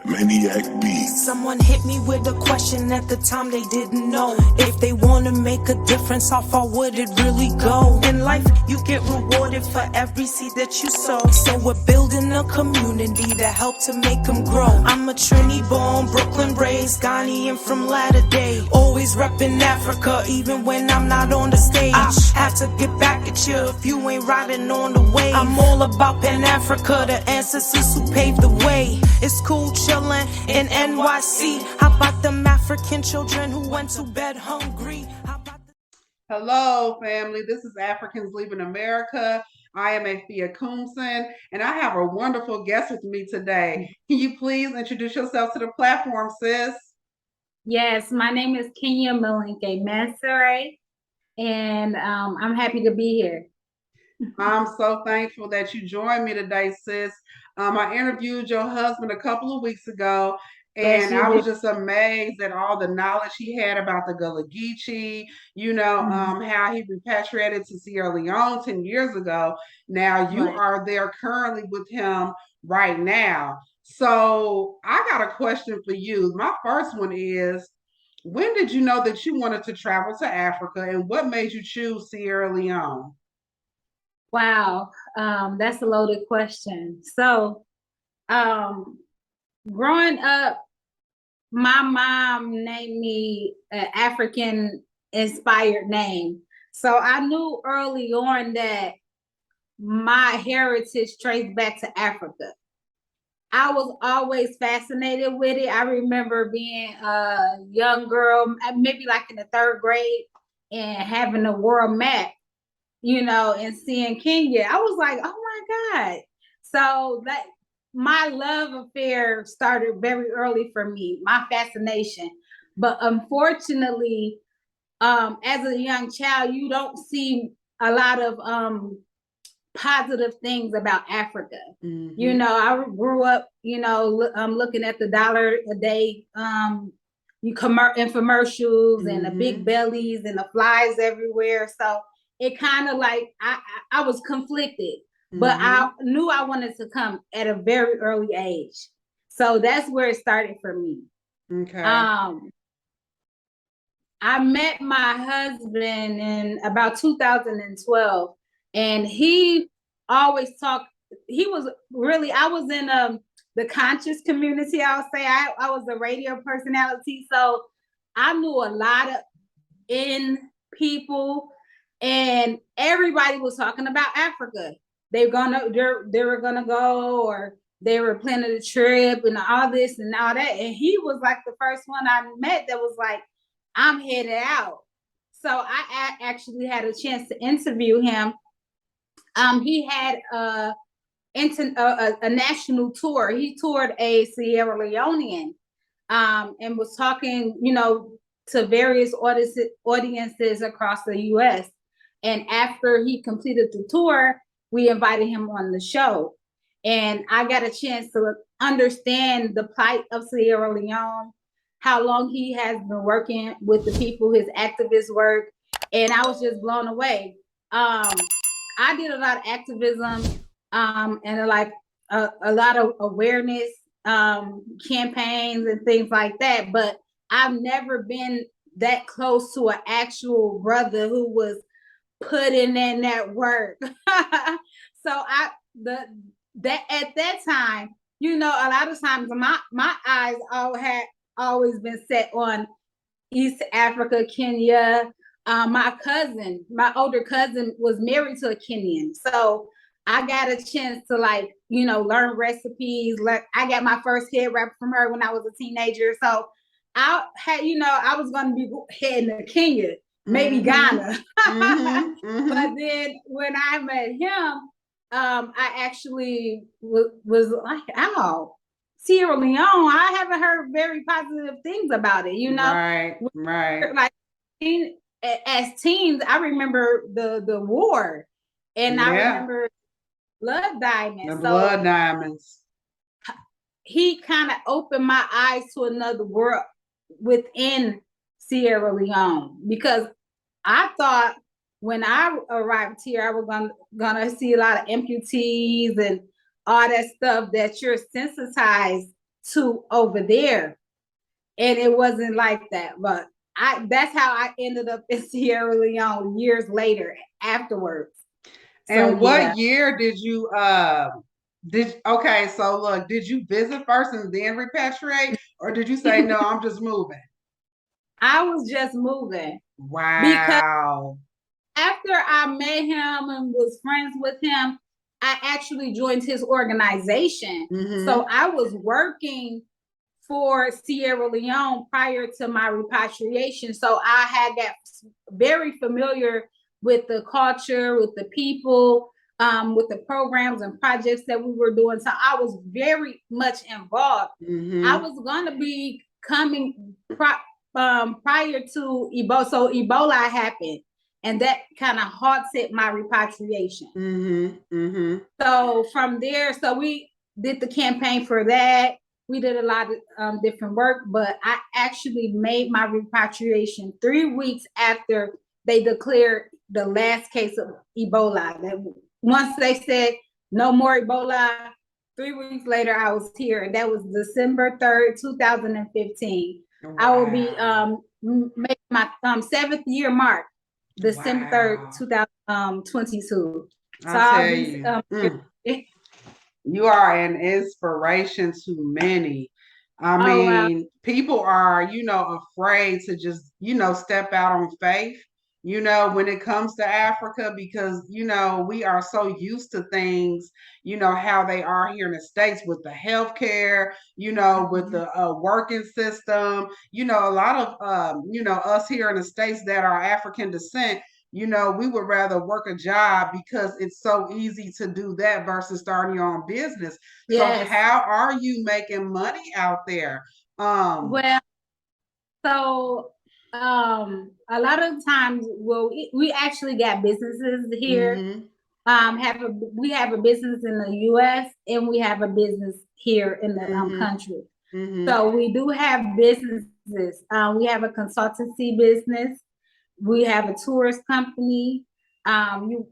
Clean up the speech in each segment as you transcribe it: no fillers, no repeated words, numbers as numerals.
Maniac B. Someone hit me with a question at the time they didn't know. If they want to make a difference, how far would it really go? In life, you get rewarded for every seed that you sow. So we're building a community that help to make them grow. I'm a Trini born, Brooklyn raised, Ghanaian from latter day. Always repping Africa, even when I'm not on the stage. I have to get back at you if you ain't riding on the wave. I'm all about Pan-Africa, the ancestors who paved the way. It's cool chillin' in NYC. How about them African children who went to bed hungry? Hello, family. This is Africans Leaving America. I am Afia Koomson, and I have a wonderful guest with me today. Can you please introduce yourself to the platform, sis? Yes, my name is Kenya Malinke Mansaray, and I'm happy to be here. I'm so thankful that you joined me today, sis. I interviewed your husband a couple of weeks ago, and I was just amazed at all the knowledge he had about the Gullah, how he repatriated to Sierra Leone 10 years ago. Now you are there currently with him right now. So I got a question for you. My first one is, when did you know that you wanted to travel to Africa, and what made you choose Sierra Leone? Wow, that's a loaded question. So, growing up, my mom named me an African-inspired name. So I knew early on that my heritage traced back to Africa. I was always fascinated with it. I remember being a young girl, maybe like in the third grade, and having a world map, and seeing Kenya. I was like, oh my God. So that my love affair started very early for me, my fascination. But unfortunately, as a young child, you don't see a lot of positive things about Africa. Mm-hmm. I grew up, looking at the dollar a day infomercials and the big bellies and the flies everywhere. So it kind of like I was conflicted, but I knew I wanted to come at a very early age. So that's where it started for me. Okay. I met my husband in about 2012, and he always talked. I was in the conscious community. I'll say I was a radio personality, so I knew a lot of people. And everybody was talking about Africa. They were gonna go, or they were planning a trip and all this and all that. And he was like the first one I met that was like, I'm headed out. So I actually had a chance to interview him. He had a national tour. He toured a Sierra Leonean and was talking, to various audiences across the U.S. And after he completed the tour, we invited him on the show. And I got a chance to understand the plight of Sierra Leone, how long he has been working with the people, his activist work. And I was just blown away. I did a lot of activism and a lot of awareness campaigns and things like that. But I've never been that close to an actual brother who was putting in that work. So at that time, a lot of times my eyes had always been set on East Africa, Kenya. My older cousin was married to a Kenyan. So I got a chance to learn recipes. I got my first head wrap from her when I was a teenager. So I was going to be heading to Kenya, maybe Ghana. But then when I met him, I actually was like, oh, Sierra Leone, I haven't heard very positive things about it, Right. Like as teens, I remember the war, and I remember blood diamonds. Blood diamonds. He kind of opened my eyes to another world within Sierra Leone, because I thought when I arrived here, I was gonna see a lot of amputees and all that stuff that you're sensitized to over there. And it wasn't like that. But that's how I ended up in Sierra Leone years later afterwards. And what year did you okay, so look, did you visit first and then repatriate, or did you say no, I'm just moving? I was just moving. Wow. Because after I met him and was friends with him, I actually joined his organization. Mm-hmm. So I was working for Sierra Leone prior to my repatriation. So I had that very familiar with the culture, with the people, with the programs and projects that we were doing. So I was very much involved. Mm-hmm. I was going to be coming prior to Ebola. So Ebola happened, and that kind of halted my repatriation. Mm-hmm. Mm-hmm. So from there, so we did the campaign for that. We did a lot of different work, but I actually made my repatriation 3 weeks after they declared the last case of Ebola. Once they said no more Ebola, 3 weeks later, I was here. And that was December 3rd, 2015. Wow. I will be making my 7th year mark, December 3rd, 2022. I tell you. You are an inspiration to many. I mean, people are, afraid to just, step out on faith, when it comes to Africa, because, we are so used to things, how they are here in the States with the healthcare, with the working system, a lot of, us here in the States that are African descent, we would rather work a job because it's so easy to do that versus starting your own business. Yes. So how are you making money out there? Well, so a lot of times, we actually got businesses here. Mm-hmm. We have a business in the US and we have a business here in the country. Mm-hmm. So we do have businesses. We have a consultancy business. We have a tourist company.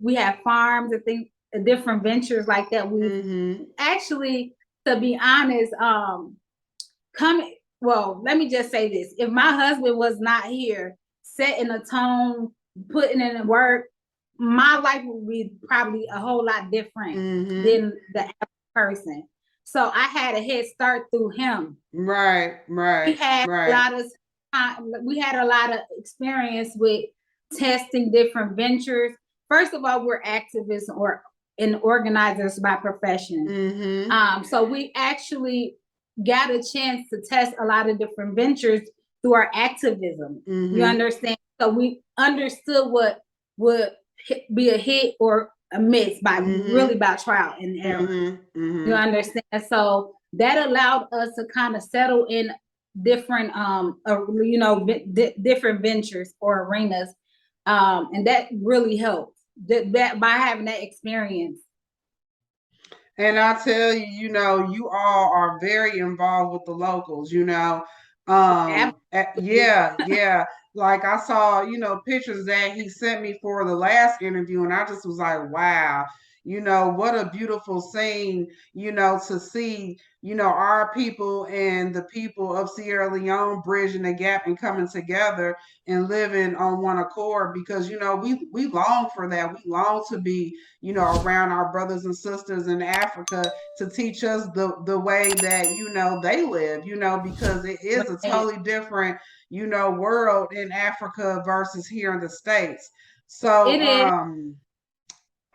We have farms and things, different ventures like that. We actually, to be honest, let me just say this. If my husband was not here, setting a tone, putting in the work, my life would be probably a whole lot different than the average person. So I had a head start through him. Right. We had a lot of experience with testing different ventures. First of all, we're activists and organizers by profession. So we actually got a chance to test a lot of different ventures through our activism. You understand? So we understood what would be a hit or a miss by really by trial and error. You understand? So that allowed us to kind of settle in different different ventures or arenas, and that really helped that by having that experience. And I tell you, you all are very involved with the locals, yeah. Like I saw, pictures that he sent me for the last interview, and I just was like, wow, what a beautiful scene, to see, our people and the people of Sierra Leone bridging the gap and coming together and living on one accord, because, we long for that. We long to be, around our brothers and sisters in Africa to teach us the way that, they live, because it is a totally different, world in Africa versus here in the States. So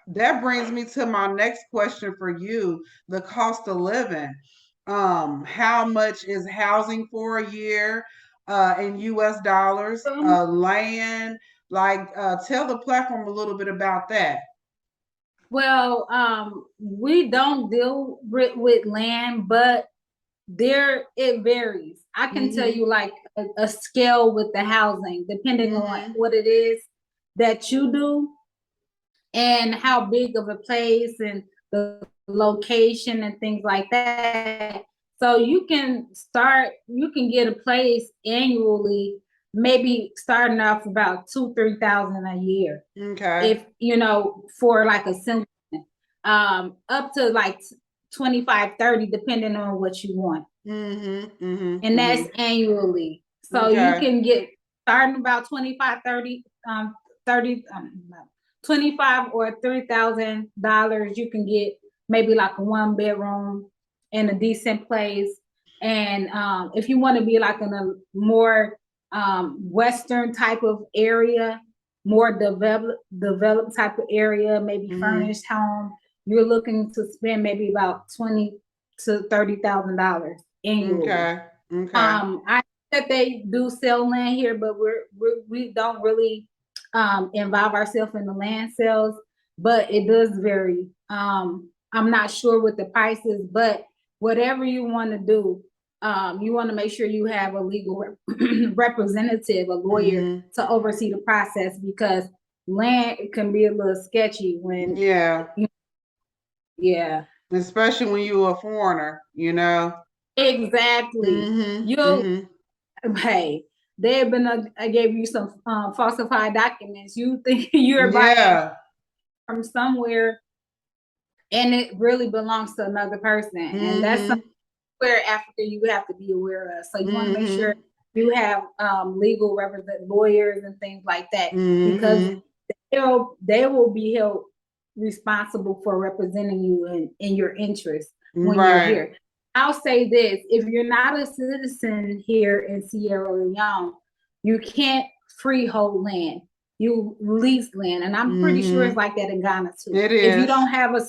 that brings me to my next question for you, the cost of living. How much is housing for a year in US dollars, land? Tell the platform a little bit about that. Well, we don't deal with land, but it varies. I can tell you like a scale with the housing, depending on what it is that you do and how big of a place and the location and things like that. So you can get a place annually, maybe starting off about $2,000-3,000 a year. Okay. If for like a single, up to like 25-30, depending on what you want. And that's annually. So you can get starting about 25, 30, 25 or $3,000. You can get maybe like a 1-bedroom in a decent place. And if you want to be like in a more Western type of area, more developed type of area, maybe furnished home, you're looking to spend maybe about $20,000 to $30,000 annually. Okay. I know that they do sell land here, but we don't really involve ourselves in the land sales, but it does vary. I'm not sure what the price is, but whatever you want to do, you want to make sure you have a legal representative, a lawyer, to oversee the process, because land can be a little sketchy when especially when you're a foreigner, you know. Exactly. Hey, they've been I gave you some falsified documents. You think you're buying from somewhere, and it really belongs to another person, and that's something where Africa you have to be aware of. So you want to make sure you have legal represent lawyers and things like that, because they will be held responsible for representing you in your interests when you're here. I'll say this: if you're not a citizen here in Sierra Leone, you can't freehold land. You lease land, and I'm pretty sure it's like that in Ghana too. It is. If you don't have a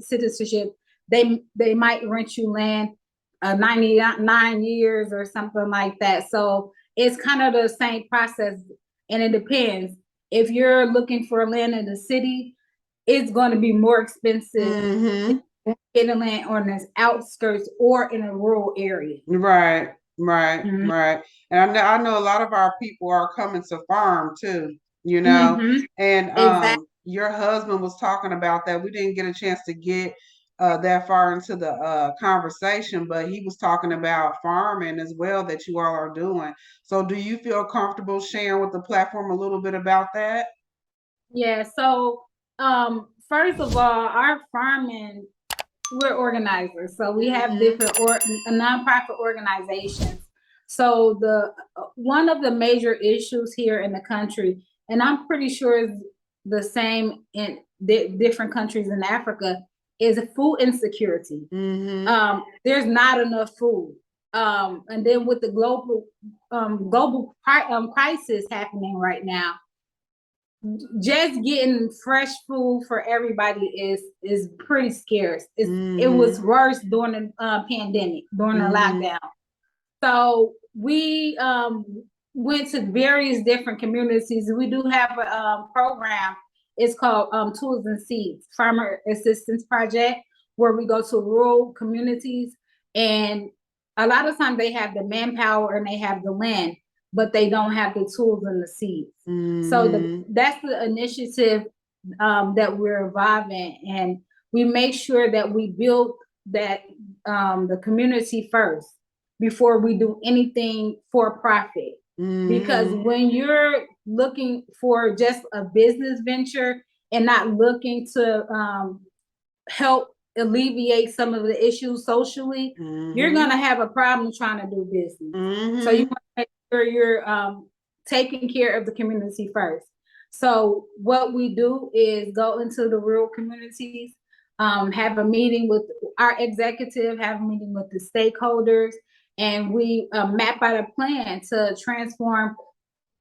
citizenship, they might rent you land 99 years or something like that. So it's kind of the same process, and it depends. If you're looking for land in the city, it's going to be more expensive getting land on the outskirts or in a rural area. Right. And I know a lot of our people are coming to farm too, you know. And your husband was talking about that. We didn't get a chance to get that far into the conversation, but he was talking about farming as well that you all are doing. So do you feel comfortable sharing with the platform a little bit about that? Yeah, so first of all, our farming, we're organizers. So we have different nonprofit organizations. So the one of the major issues here in the country, and I'm pretty sure it's the same in different countries in Africa, is food insecurity. There's not enough food. And then with the global crisis happening right now, just getting fresh food for everybody is pretty scarce. It was worse during the pandemic, during the lockdown. So we went to various different communities. We do have a program. It's called Tools and Seeds Farmer Assistance Project, where we go to rural communities, and a lot of times they have the manpower and they have the land, but they don't have the tools and the seeds. So that's the initiative that we're involved in, and we make sure that we build that the community first before we do anything for profit. Because when you're looking for just a business venture and not looking to help alleviate some of the issues socially, you're going to have a problem trying to do business. So you want to make sure you're taking care of the community first. So what we do is go into the rural communities, have a meeting with our executive, have a meeting with the stakeholders, and we map out a plan to transform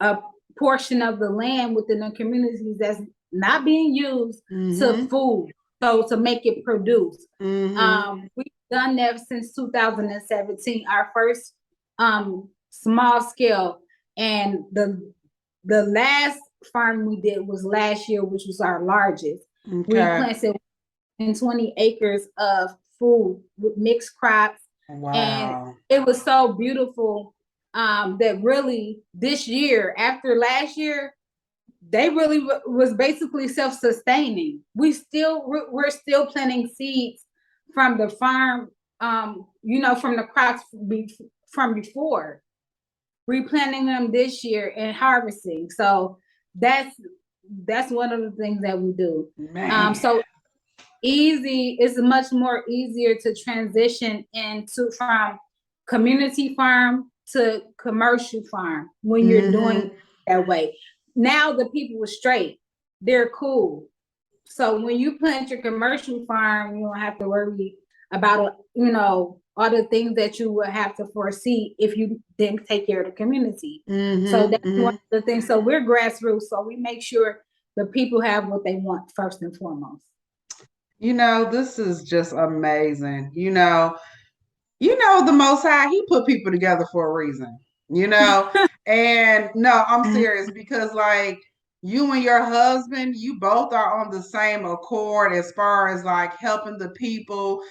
a portion of the land within the communities that's not being used to food, so to make it produce. We've done that since 2017, our first small scale, and the last farm we did was last year, which was our largest. We planted 20 acres of food with mixed crops. And it was so beautiful that really this year, after last year, they really was basically self-sustaining. We're still planting seeds from the farm, from the crops from before, replanting them this year and harvesting. So that's one of the things that we do. So it's much more easier to transition from community farm to commercial farm when you're doing that way. Now the people are straight, they're cool. So when you plant your commercial farm, you don't have to worry about, all the things that you would have to foresee if you didn't take care of the community. So that's one of the things. So we're grassroots, so we make sure the people have what they want first and foremost. This is just amazing. The Most High, He put people together for a reason, and no, I'm serious, because like you and your husband, you both are on the same accord as far as like helping the people,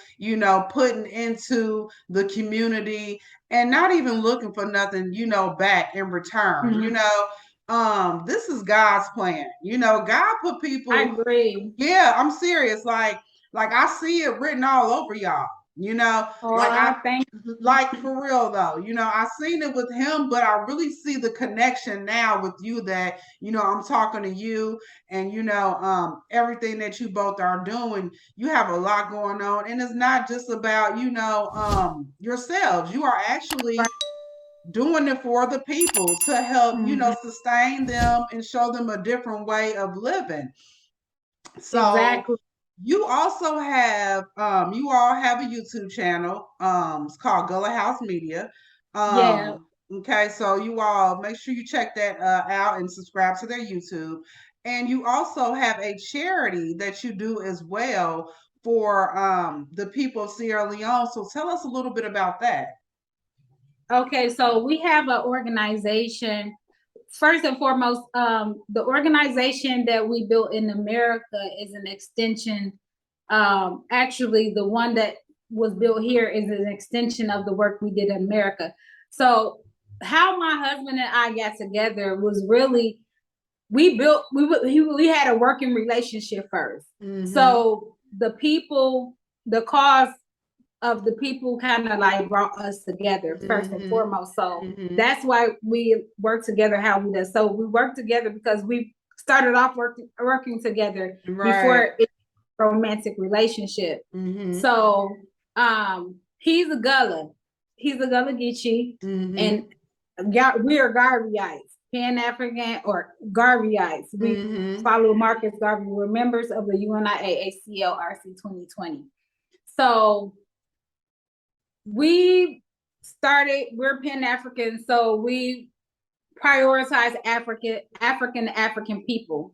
putting into the community and not even looking for nothing, back in return. This is God's plan. God put people. I agree. Yeah, I'm serious. Like I see it written all over y'all. Like for real though. I seen it with him, but I really see the connection now with you that, I'm talking to you and everything that you both are doing, you have a lot going on, and it's not just about, yourselves. You are actually doing it for the people to help, sustain them and show them a different way of living. So exactly. you also have you all have a YouTube channel. It's called Gullah House Media. Yeah. Okay, so you all make sure you check that out and subscribe to their YouTube. And you also have a charity that you do as well for the people of Sierra Leone. So tell us a little bit about that. Okay, so we have an organization. First and foremost, the organization that we built in America is an extension. Actually, the one that was built here is an extension of the work we did in America. So how my husband and I got together was really, we had a working relationship first. So the cause of the people kind of like brought us together first and foremost. So that's why we work together how we do. So we work together because we started off working together before it romantic relationship. So he's a Gullah. He's a Gullah Geechee, and we are Garveyites, Pan-African or Garveyites. We follow Marcus Garvey. We're members of the UNIA-ACL RC 2020. So we're Pan-African, so we prioritize African people.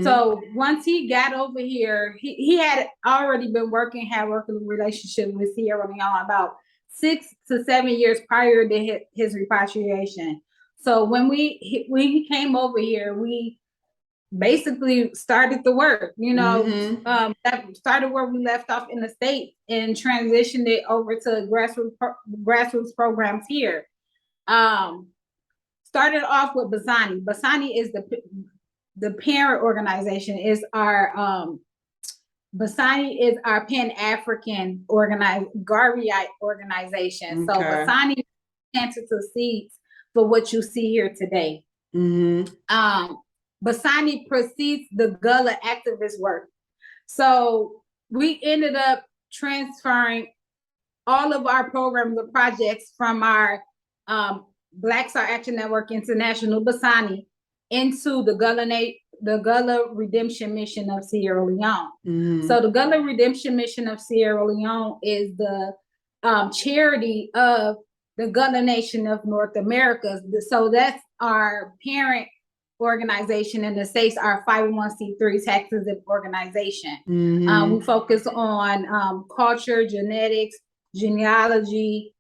So once he got over here, he had already been working relationship with Sierra Leone about 6 to 7 years prior to his repatriation. So when he came over here, we basically started the work, that started where we left off in the States and transitioned it over to grassroots programs here. Started off with BSANI. BSANI is the parent organization. BSANI is our Pan-African Garveyite organization. Okay. So BSANI planted the seeds for what you see here today. BSANI precedes the Gullah activist work. So we ended up transferring all of our programs or projects from our Black Star Action Network International, BSANI, into the Gullah Redemption Mission of Sierra Leone. So the Gullah Redemption Mission of Sierra Leone is the charity of the Gullah Nation of North America. So that's our parent organization in the States, our 501c3 tax-exempt organization. We focus on culture, genetics, genealogy,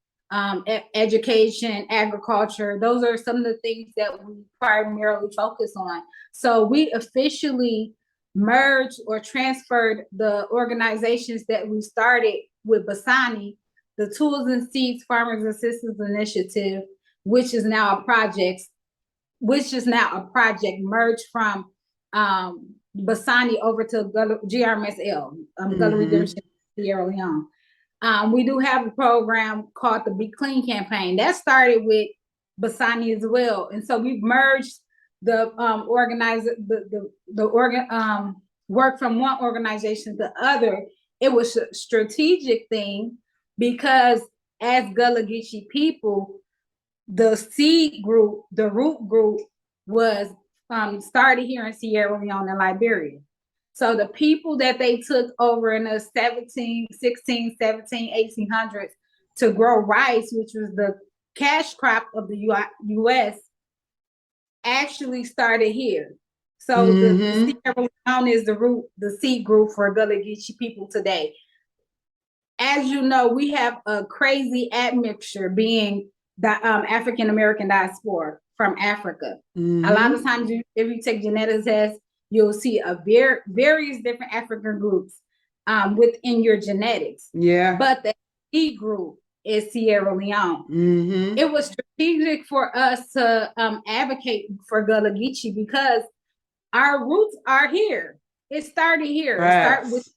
education, agriculture. Those are some of the things that we primarily focus on. So we officially merged or transferred the organizations that we started with BSANI, the Tools and Seeds Farmers Assistance Initiative, which is now a project merged from BSANI over to GRMSL, Gullah Redemption Sierra Leone. We do have a program called the Be Clean campaign that started with BSANI as well, and so we've merged the work from one organization to other. It was a strategic thing because as Gullah Geechee people, the seed group, the root group was started here in Sierra Leone and Liberia. So the people that they took over in the 16, 17, 1800s to grow rice, which was the cash crop of the U.S., actually started here. So the Sierra Leone is the seed group for Gullah Geechee people today. As you know, we have a crazy admixture being the African American diaspora from Africa. A lot of times, if you take genetics tests, you'll see a various different African groups within your genetics. Yeah. But the seed group is Sierra Leone. It was strategic for us to advocate for Gullah Geechee because our roots are here. It started here. It started with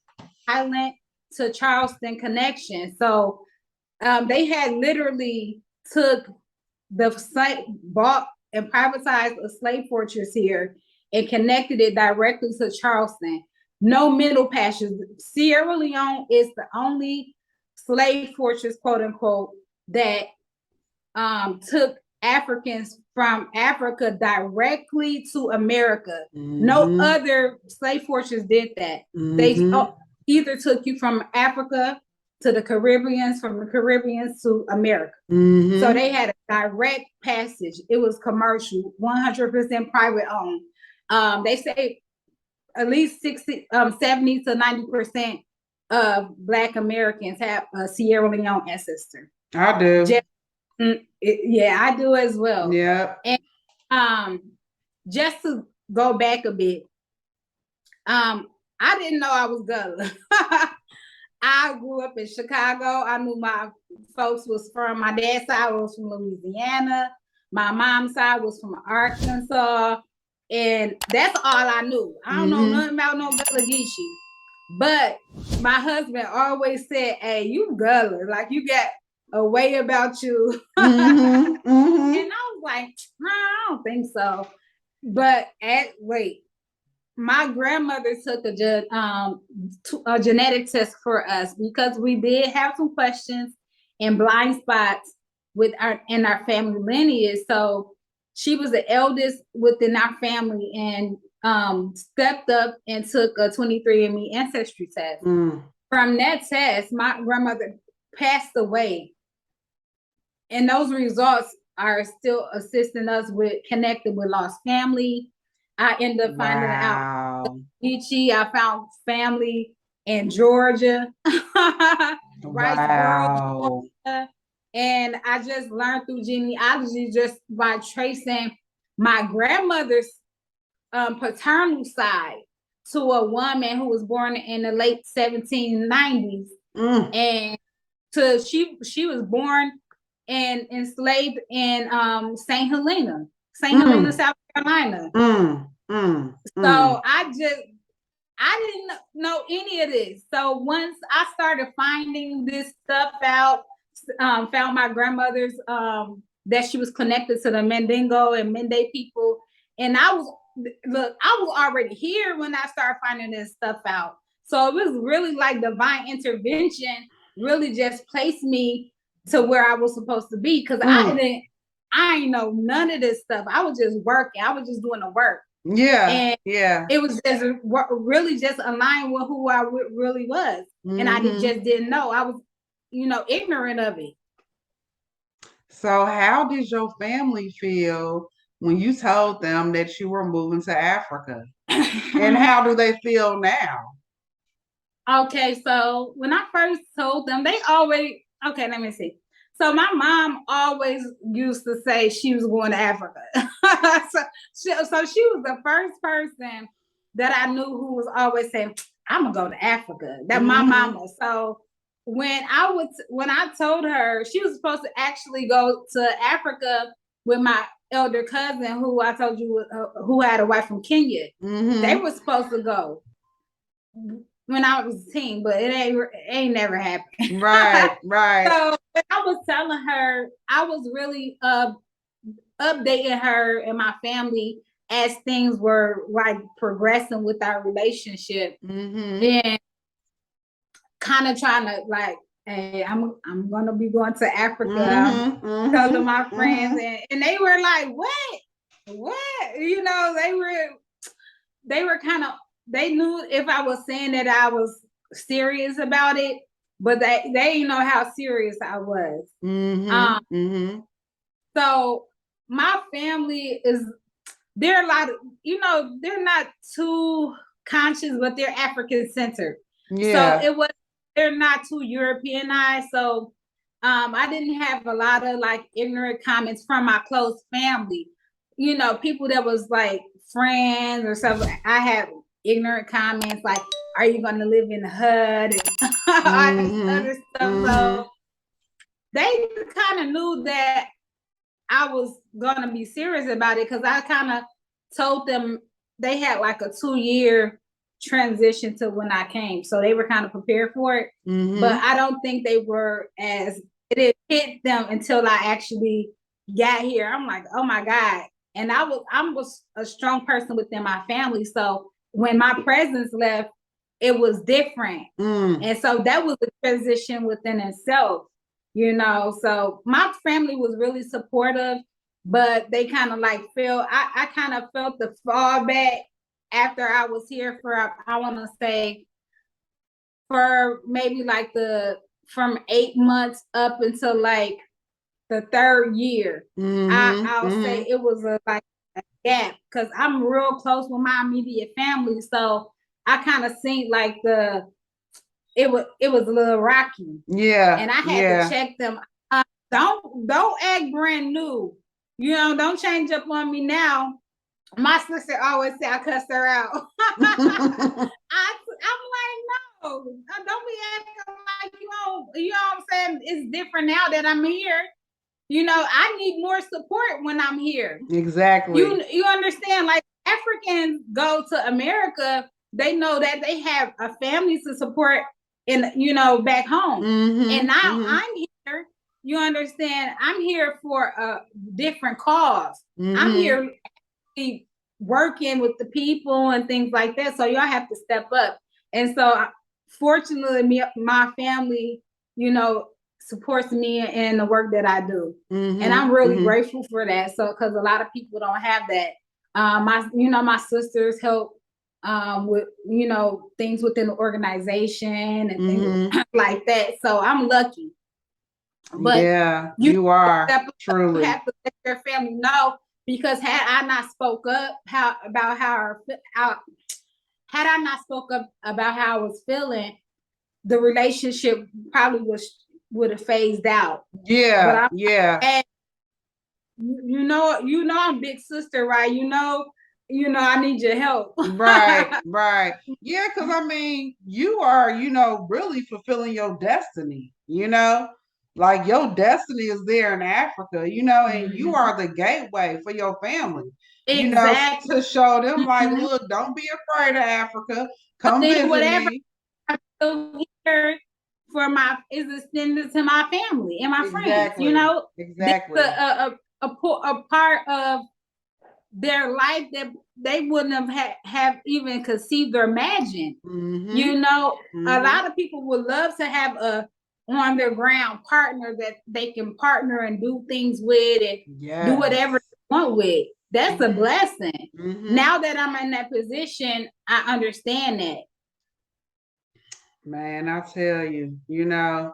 Highland to Charleston connection. So they had literally took the site, bought and privatized a slave fortress here and connected it directly to Charleston. No middle passages. Sierra Leone is the only slave fortress, quote unquote, that took Africans from Africa directly to America. No other slave fortress did that. They either took you from Africa to the Caribbean, from the Caribbean to America. So they had a direct passage. It was commercial, 100% private owned. They say at least 70 to 90% of Black Americans have a Sierra Leone ancestor. I do. Yeah, I do as well. Yeah. And just to go back a bit, I didn't know I was Gullah. I grew up in Chicago. I knew my folks was from, my dad's side was from Louisiana. My mom's side was from Arkansas. And that's all I knew. I don't know nothing about no Gullah Geechee. But my husband always said, hey, you Gullah. Like, you got a way about you. And I was like, I don't think so. But my grandmother took a genetic test for us because we did have some questions and blind spots in our family lineage. So she was the eldest within our family and stepped up and took a 23andMe ancestry test. From that test, my grandmother passed away. And those results are still assisting us with connecting with lost family. I ended up finding out Geechee. I found family in Georgia. Riceboro, Georgia. And I just learned through genealogy just by tracing my grandmother's paternal side to a woman who was born in the late 1790s. And she was born and enslaved in St. Helena, South Carolina. So I didn't know any of this. So once I started finding this stuff out, found my grandmother's that she was connected to the Mandingo and Mende people, and I was already here when I started finding this stuff out. So it was really like divine intervention, really just placed me to where I was supposed to be, because I ain't know none of this stuff. I was just working. I was just doing the work. And it was just really just aligned with who I really was. And I just didn't know. I was, ignorant of it. So how did your family feel when you told them that you were moving to Africa? And how do they feel now? Okay, so when I first told them, let me see. So my mom always used to say she was going to Africa. so she was the first person that I knew who was always saying, I'm gonna go to Africa. That my mama. So when I told her, she was supposed to actually go to Africa with my elder cousin, who I told you who had a wife from Kenya. They were supposed to go when I was a teen, but it ain't never happened. Right. So when I was telling her, I was really updating her and my family as things were like progressing with our relationship, and kind of trying to like, hey, I'm gonna be going to Africa. Telling my friends, and they were like, what? You know, they were kind of, they knew if I was saying that I was serious about it, but they didn't know how serious I was. So my family they're a lot of, you know, they're not too conscious, but they're African centered. Yeah. So they're not too Europeanized. So I didn't have a lot of like ignorant comments from my close family. You know, people that was like friends or something. I had ignorant comments like, "Are you going to live in the hood?" and all this other stuff. So they kind of knew that I was going to be serious about it, because I kind of told them they had like a 2-year transition to when I came. So they were kind of prepared for it. But I don't think they were it didn't hit them until I actually got here. I'm like, oh my God. And I was a strong person within my family. So when my presence left, it was different. And so that was a transition within itself, you know. So my family was really supportive, but they kind of like I kind of felt the fallback after I was here for, I want to say, for maybe like from 8 months up until like the 3rd year. I'll say it was like a gap, because I'm real close with my immediate family. So I kind of seen like it was a little rocky. Yeah. And I had to check them. Don't act brand new. You know, don't change up on me now. My sister always say I cuss her out. I'm like, no, don't be acting like you know what I'm saying? It's different now that I'm here. You know, I need more support when I'm here. Exactly. You understand? Like, Africans go to America, they know that they have a family to support back home. And now I'm here. You understand? I'm here for a different cause. I'm here working with the people and things like that. So y'all have to step up. And so fortunately, my family, you know, supports me in the work that I do. And I'm really grateful for that. So, because a lot of people don't have that. My sisters help with, you know, things within the organization and things like that. So I'm lucky. But yeah, you are truly. You have to let your family know, because had I not spoke up had I not spoke up about how I was feeling, the relationship probably would have phased out. Yeah, but you know, I'm big sister, right? You know, I need your help. Right. Yeah, because I mean, you are, you know, really fulfilling your destiny, you know, like your destiny is there in Africa, you know, and you are the gateway for your family, you know, to show them like, look, don't be afraid of Africa. Come visit me. I'm here for is extended to my family and my friends, you know. Exactly. A part of their life that they wouldn't have even conceived or imagined. You know, a lot of people would love to have a on their ground partner that they can partner and do things with and do whatever they want with. That's a blessing. Now that I'm in that position, I understand that. Man, I tell you, you know,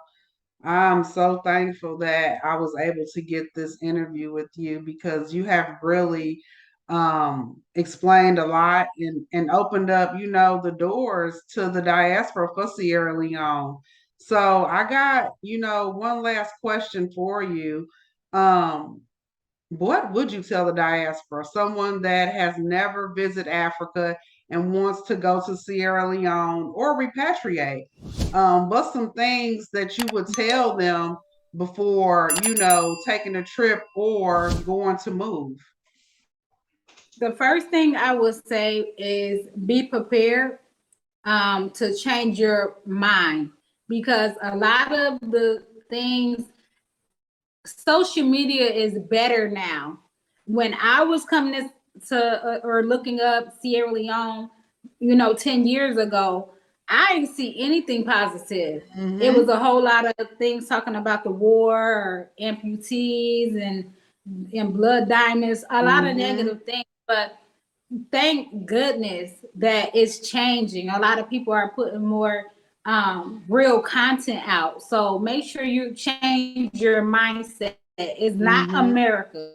I'm so thankful that I was able to get this interview with you, because you have really explained a lot and opened up, you know, the doors to the diaspora for Sierra Leone. So I got, you know, one last question for you. What would you tell the diaspora, someone that has never visited Africa and wants to go to Sierra Leone or repatriate? What's some things that you would tell them before, you know, taking a trip or going to move? The first thing I would say is be prepared to change your mind, because a lot of the things, social media is better now. When I was coming to or looking up Sierra Leone, 10 years ago, I didn't see anything positive. It was a whole lot of things talking about the war, or amputees and blood diamonds, a lot of negative things. But thank goodness that it's changing. A lot of people are putting more real content out. So make sure you change your mindset. It's not America.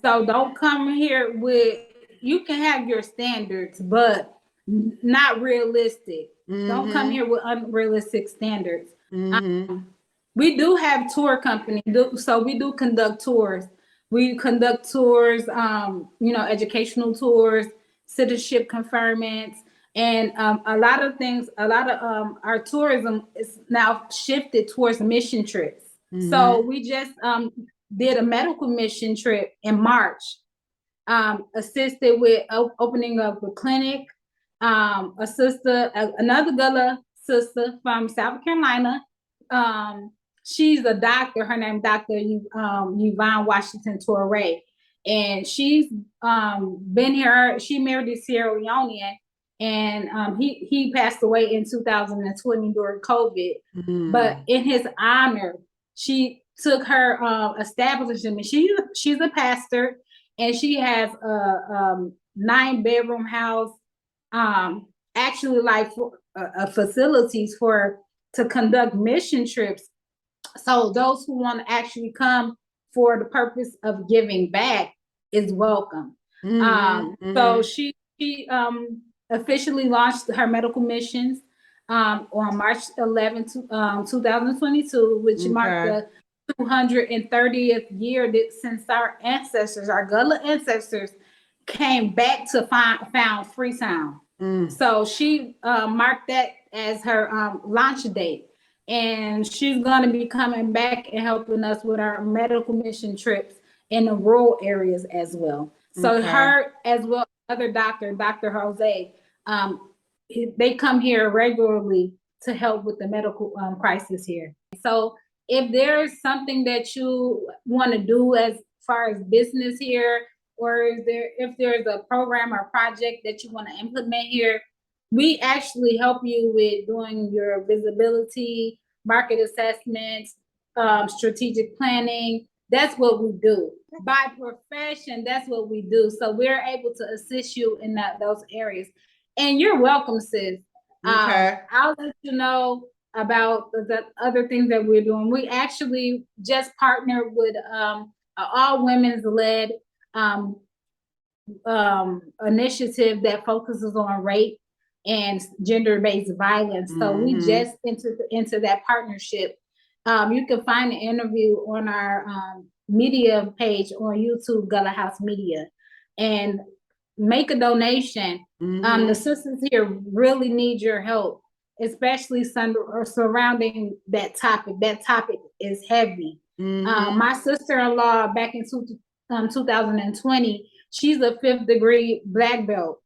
So don't come here with, you can have your standards, but not realistic. Don't come here with unrealistic standards. We do have tour company, so we do conduct tours. We conduct tours, educational tours, citizenship conferments, and a lot of things. A lot of our tourism is now shifted towards mission trips. So we just did a medical mission trip in March, assisted with opening of a clinic. A sister, another Gullah sister from South Carolina. She's a doctor. Her name Dr. Yvonne Washington Torre. And she's been here. She married a Sierra Leonean, and he passed away in 2020 during COVID. But in his honor, she took her establishment. She's a pastor, and she has a 9-bedroom house, actually like facilities to conduct mission trips. So those who want to actually come for the purpose of giving back is welcome. So she officially launched her medical missions on March 11th, 2022, which marked the 230th year since our ancestors, our Gullah ancestors, came back to found Freetown. So she marked that as her launch date. And she's going to be coming back and helping us with our medical mission trips in the rural areas as well. So her, as well, other doctor, Dr. Jose, they come here regularly to help with the medical crisis here. So if there's something that you want to do as far as business here, or if there's a program or project that you want to implement here, we actually help you with doing your visibility, market assessments, strategic planning. That's what we do. By profession, that's what we do. So we're able to assist you in those areas. And you're welcome, sis. I'll let you know about the other things that we're doing. We actually just partnered with an all women's led initiative that focuses on rape and gender-based violence. So we just entered into that partnership. You can find the interview on our media page on YouTube, Gullah House Media, and make a donation. The sisters here really need your help, especially surrounding that topic. That topic is heavy. My sister-in-law back in 2020, she's a 5th degree black belt.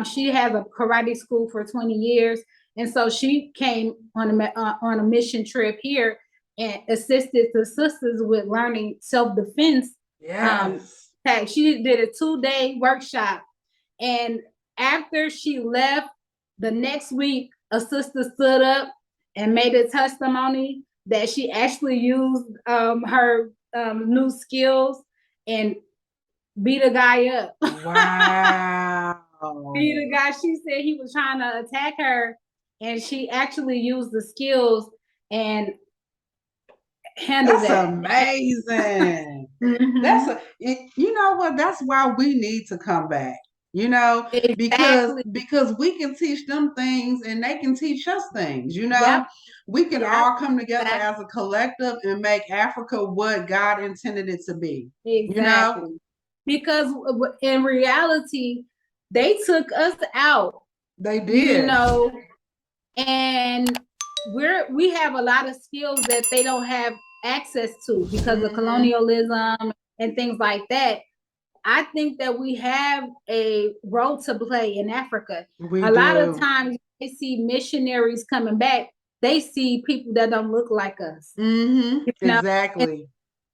She has a karate school for 20 years. And so she came on a mission trip here and assisted the sisters with learning self-defense. She did a 2-day workshop. And after she left, the next week, a sister stood up and made a testimony that she actually used her new skills and beat a guy up. Wow. Beat a guy. She said he was trying to attack her, and she actually used the skills and handled that. That's amazing. You know what? That's why we need to come back. Exactly. because we can teach them things and they can teach us things. We can all come together as a collective and make Africa what God intended it to be. Exactly. Because in reality, they took us out. They did. And we have a lot of skills that they don't have access to because of colonialism and things like that. I think that we have a role to play in Africa. A lot of times they see missionaries coming back, they see people that don't look like us. Exactly.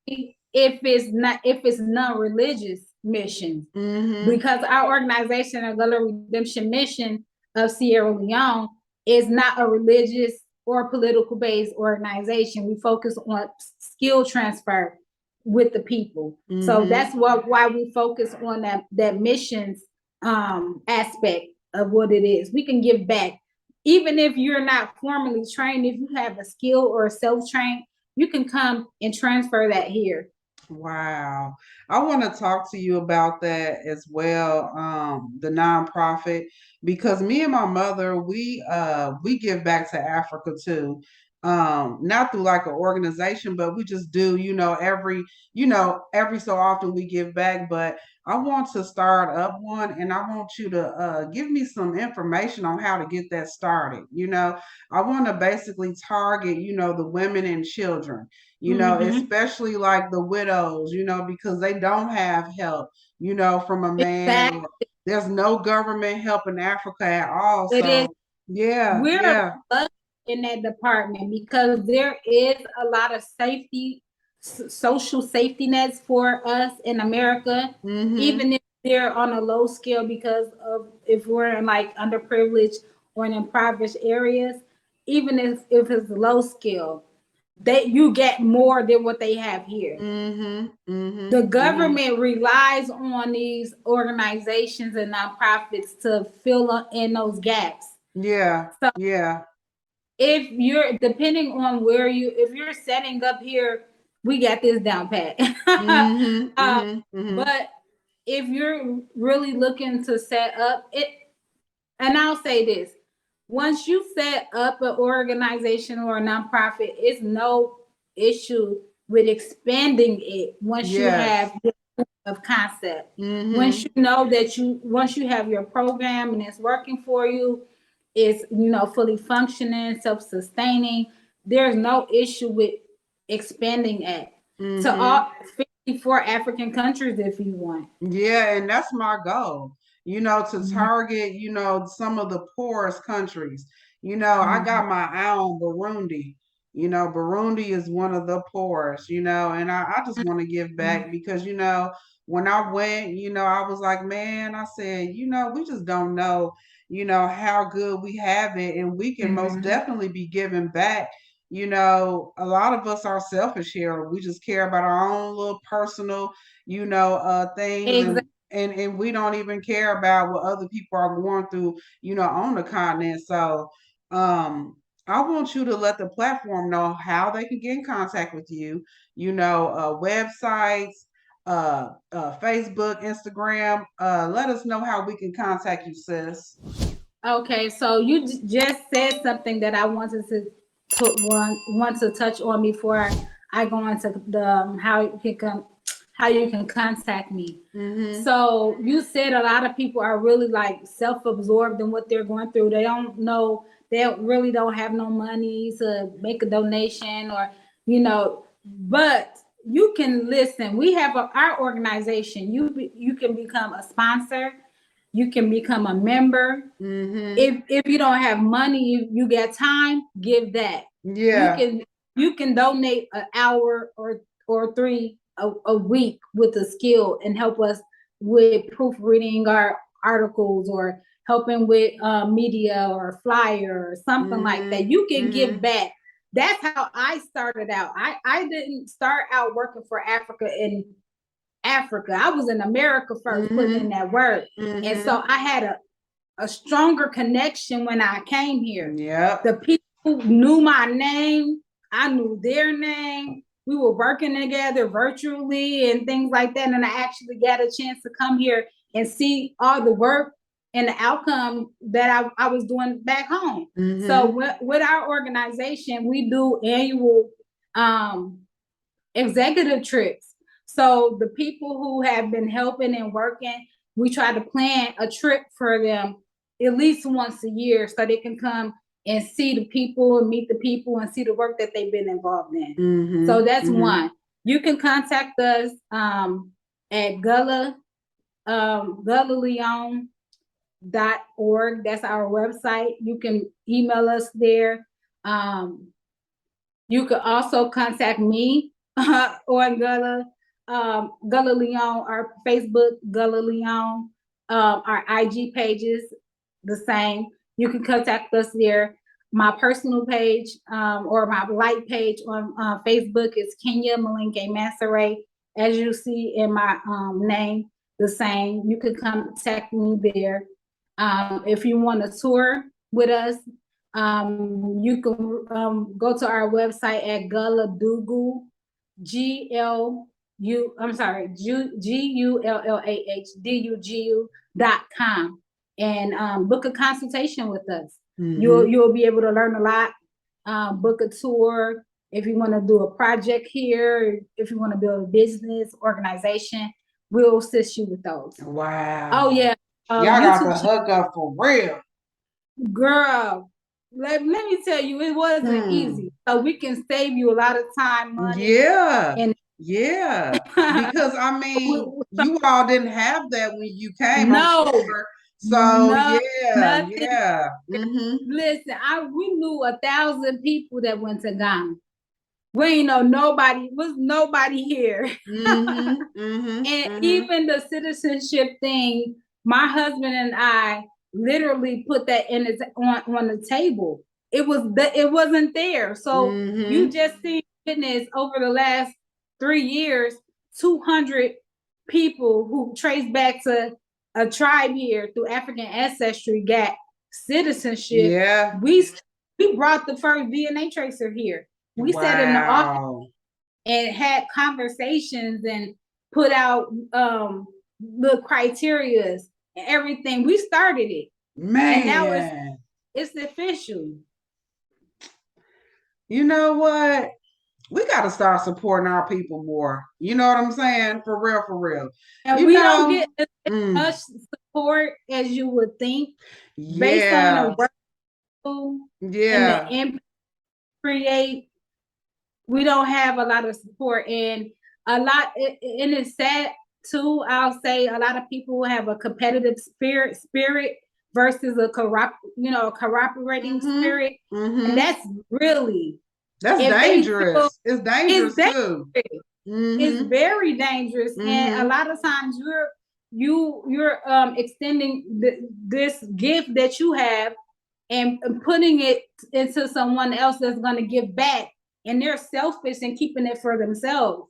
If it's non-religious, missions. Mm-hmm. Because our organization, the Gullah Redemption Mission of Sierra Leone, is not a religious or political based organization. We focus on skill transfer with the people. So that's why we focus on that missions aspect of what it is. We can give back. Even if you're not formally trained, if you have a skill or self-trained, you can come and transfer that here. Wow. I want to talk to you about that as well, the nonprofit, because me and my mother, we give back to Africa too. Not through like an organization, but we just do, every so often we give back. But I want to start up one, and I want you to give me some information on how to get that started. I want to basically target, the women and children, especially like the widows, because they don't have help, from a man. Exactly. There's no government help in Africa at all. It is. So, yeah, We're yeah. lucky in that department because there is a lot of social safety nets for us in America, Mm-hmm. even if they're on a low scale because of if we're in like underprivileged or in impoverished areas, even if it's low scale, you get more than what they have here. Mm-hmm. Mm-hmm. The Mm-hmm. government relies on these organizations and nonprofits to fill in those gaps. Yeah. So Yeah. if you're depending on if you're setting up here, we got this down pat. Mm-hmm. uh, Mm-hmm. Mm-hmm. but if you're really looking to set up it, and I'll say this, once you set up an organization or a nonprofit, it's no issue with expanding it once you Yes. have this proof of concept. Mm-hmm. Once you have your program and it's working for you, it's fully functioning, self-sustaining, there's no issue with expanding it to Mm-hmm. all 54 African countries if you want. Yeah, and that's my goal, to Mhm. target, some of the poorest countries. I Mhm. got my eye on Burundi. Burundi is one of the poorest, and I just want to give back because, when I went, I was like, man, I said, we just don't know, how good we have it, and we can most Mhm. definitely be giving back. A lot of us are selfish here. We just care about our own little personal, things, and Exactly. and we don't even care about what other people are going through, on the continent. So, I want you to let the platform know how they can get in contact with you. Websites, Facebook, Instagram. Let us know how we can contact you, sis. Okay, so you just said something that I wanted want to touch on before I go into the how you can contact me. Mm-hmm. So you said a lot of people are really like self-absorbed in what they're going through. They don't know, really don't have no money to make a donation or but you can listen. We have our organization. You can become a sponsor. You can become a member. Mm-hmm. If you don't have money, you get time, give that. You Yeah. can you can donate an hour or three a week with a skill and help us with proofreading our articles or helping with media or flyer or something like Mm-hmm. that. You can give Mm-hmm. back. That's how I started out. I didn't start out working for Africa in Africa. I was in America first, putting in Mm-hmm. that work. And Mm-hmm. so I had a stronger connection when I came here. Yep. The people knew my name, I knew their name. We were working together virtually and things like that. And I actually got a chance to come here and see all the work and the outcome that I was doing back home. So Mm-hmm. with our organization, we do annual um, executive trips. So the people who have been helping and working, we try to plan a trip for them at least once a year so they can come and see the people and meet the people and see the work that they've been involved in. Mm-hmm. So that's Mm-hmm. one. You can contact us at GullahLeone.org. That's our website. You can email us there. You could also contact me on Gullah. Gullah Leon, our Facebook, Gullah Leon, our IG pages, the same. You can contact us there. My personal page or my light page on Facebook is Kenya Malinke Mansaray. As you see in my name, the same. You can contact me there. If you want to tour with us, you can go to our website at Gullahdugu, GULLAHDUGU.com and book a consultation with us. You'll be able to learn a lot. Book a tour if you want to do a project here, if you want to build a business organization, we'll assist you with those. Wow. Oh yeah. Y'all got the hook up for real. Girl, let me tell you, it wasn't easy. So we can save you a lot of time, money. Yeah. And because I mean, you all didn't have that when you came. No. So nothing. Yeah. Listen, we knew 1,000 people that went to Ghana. We ain't know nobody, was nobody here. Even the citizenship thing, my husband and I literally put that on the table. It wasn't there. So you just see witness over the last 3 years, 200 people who trace back to a tribe here through African ancestry got citizenship. Yeah. We brought the first DNA tracer here. We sat in the office and had conversations and put out the criterias and everything. We started it. Man. And now it's official. You know what? We got to start supporting our people more. You know what I'm saying? For real. And we don't get as much support as you would think. Based on the work and the impact create. We don't have a lot of support, and and it's sad too. I'll say a lot of people have a competitive spirit versus a cooperating spirit, and that's dangerous. It's dangerous too. It's very dangerous, and a lot of times you're extending this gift that you have and putting it into someone else that's going to give back. And they're selfish and keeping it for themselves.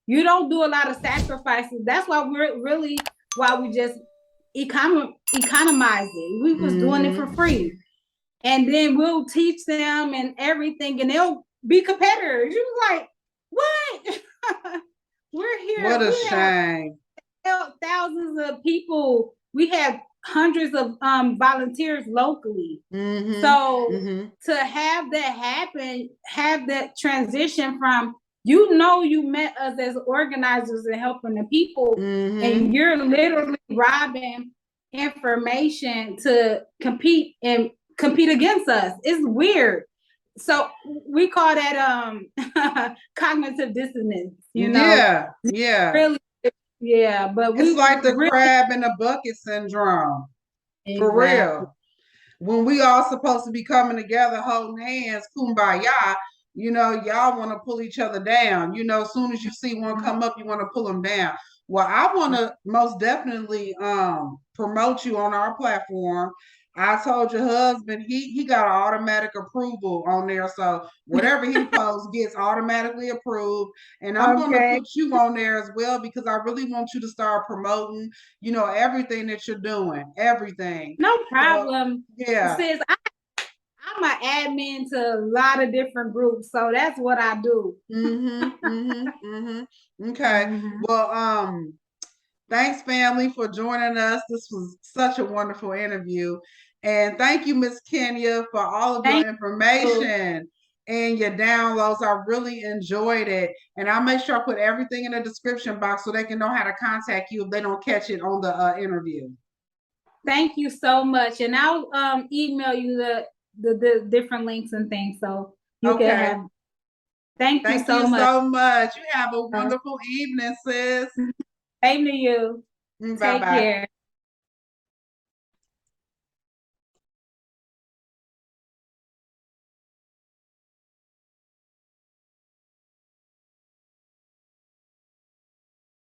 You don't do a lot of sacrifices. That's why we just economized it. We was doing it for free. And then we'll teach them and everything, and they'll be competitors. You're like, what? We're here. What a shame. Thousands of people. We have hundreds of volunteers locally. So to have that happen, have that transition from, you met us as organizers and helping the people, and you're literally robbing information to compete against us. It's weird. So we call that cognitive dissonance, Yeah. Really. Yeah, but it's like the crab in the bucket syndrome. Exactly. For real. When we all supposed to be coming together, holding hands, kumbaya, y'all want to pull each other down. As soon as you see one come up, you want to pull them down. Well, I want to most definitely promote you on our platform. I told your husband he got an automatic approval on there, so whatever he posts gets automatically approved. And I'm going to put you on there as well, because I really want you to start promoting, everything that you're doing, everything. No problem. Yeah. Sis, I'm an admin to a lot of different groups, so that's what I do. Okay. Well, thanks, family, for joining us. This was such a wonderful interview. And thank you, Miss Kenya, for all of your information and your downloads. I really enjoyed it. And I'll make sure I put everything in the description box so they can know how to contact you if they don't catch it on the interview. Thank you so much. And I'll email you the different links and things, so you can have. Thank you so much. You have a wonderful evening, sis. Same to you. Bye-bye. Take care.